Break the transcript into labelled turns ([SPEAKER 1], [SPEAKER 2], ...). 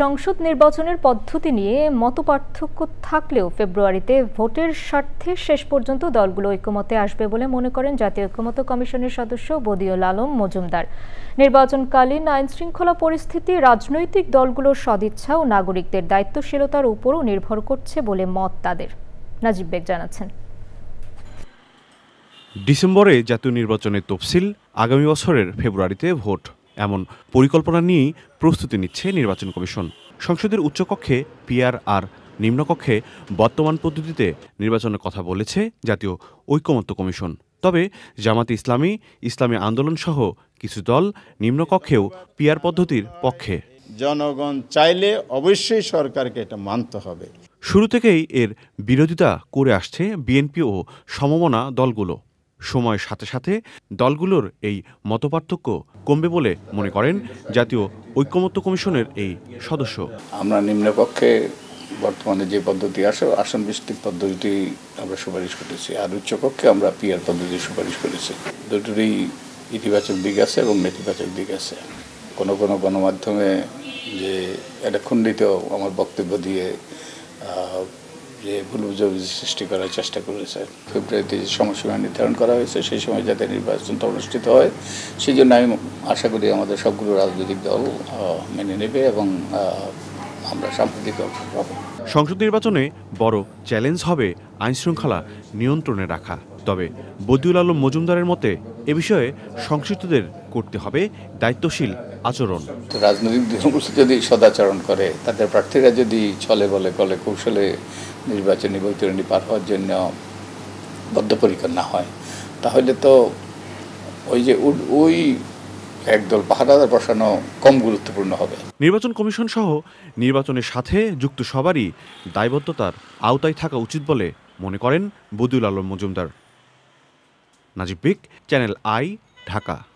[SPEAKER 1] সংসদ নির্বাচনের পদ্ধতি নিয়ে মতপার্থক্য থাকলেও ফেব্রুয়ারিতে ভোটের স্বার্থে শেষ পর্যন্ত দলগুলো ঐক্যমতে আসবে বলে মনে করেন জাতীয় ঐক্যমত্য কমিশনের সদস্য বদিউল আলম মজুমদার। নির্বাচনকালীন আইনশৃঙ্খলা পরিস্থিতি রাজনৈতিক দলগুলোর সদিচ্ছা ও নাগরিকদের দায়িত্বশীলতার উপরও নির্ভর করছে বলে মত তাদের। নাজিব বেগ জানাচ্ছেন।
[SPEAKER 2] ডিসেম্বরে জাতীয় নির্বাচনের তফসিল, আগামী বছরের ফেব্রুয়ারিতে ভোট, এমন পরিকল্পনা নিয়েই প্রস্তুতি নিচ্ছে নির্বাচন কমিশন। সংসদের উচ্চকক্ষে পিআর আর নিম্নকক্ষে বর্তমান পদ্ধতিতে নির্বাচনের কথা বলেছে জাতীয় ঐক্যমত্য কমিশন। তবে জামাতে ইসলামী, ইসলামী আন্দোলন সহ কিছু দল নিম্নকক্ষেও পিআর পদ্ধতির পক্ষে।
[SPEAKER 3] জনগণ চাইলে অবশ্যই সরকারকে এটা মানতে হবে।
[SPEAKER 2] শুরু থেকেই এর বিরোধিতা করে আসছে বিএনপি ও সমমনা দলগুলো। সময়ের সাথে সাথে দলগুলোর এই মতপার্থক্য কমবে বলে মনে করেন জাতীয় ঐক্যমত্য কমিশনের এই সদস্য।
[SPEAKER 4] আমরা নিম্নকক্ষে বর্তমানে যে পদ্ধতি আসন ভিত্তিক পদ্ধতি আমরা সুপারিশ করেছি, আর উচ্চকক্ষে আমরা পিআর পদ্ধতি সুপারিশ করেছি। দুটোরই ইতিবাচক দিক আছে এবং নেতিবাচক দিক আছে। কোনো কোনো গণমাধ্যমে যে এটা খণ্ডিত আমার বক্তব্য দিয়ে যে ভুল বুঝাবুঝি সৃষ্টি করার চেষ্টা করেছে। ফেব্রুয়ারিতে যে সময়সীমা নির্ধারণ করা হয়েছে সেই সময় যাতে নির্বাচনটা অনুষ্ঠিত হয়, সেই জন্য আমি আশা করি আমাদের সবগুলো রাজনৈতিক দল মেনে নেবে এবং আমরা সাম্প্রতিক হব।
[SPEAKER 2] সংসদ নির্বাচনে বড় চ্যালেঞ্জ হবে আইনশৃঙ্খলা নিয়ন্ত্রণে রাখা। তবে বদিউল আলম মজুমদারের মতে এ বিষয়ে সংশ্লিষ্টদের করতে হবে দায়িত্বশীল আচরণ।
[SPEAKER 4] রাজনৈতিক দলগুলো যদি সদাচরণ করে, তাদের প্রার্থীরা যদি ছলে বলে কলে কৌশলে নির্বাচনী বৈতরণী পার হওয়ার জন্য বদ্ধপরিকর না হয়, তাহলে তো ওই একদল পাহারাদার বসানো কম গুরুত্বপূর্ণ হবে।
[SPEAKER 2] নির্বাচন কমিশন সহ নির্বাচনের সাথে যুক্ত সবারই দায়বদ্ধতার আওতায় থাকা উচিত বলে মনে করেন বদিউল আলম মজুমদার। নাজিব বেগ, চ্যানেল আই, ঢাকা।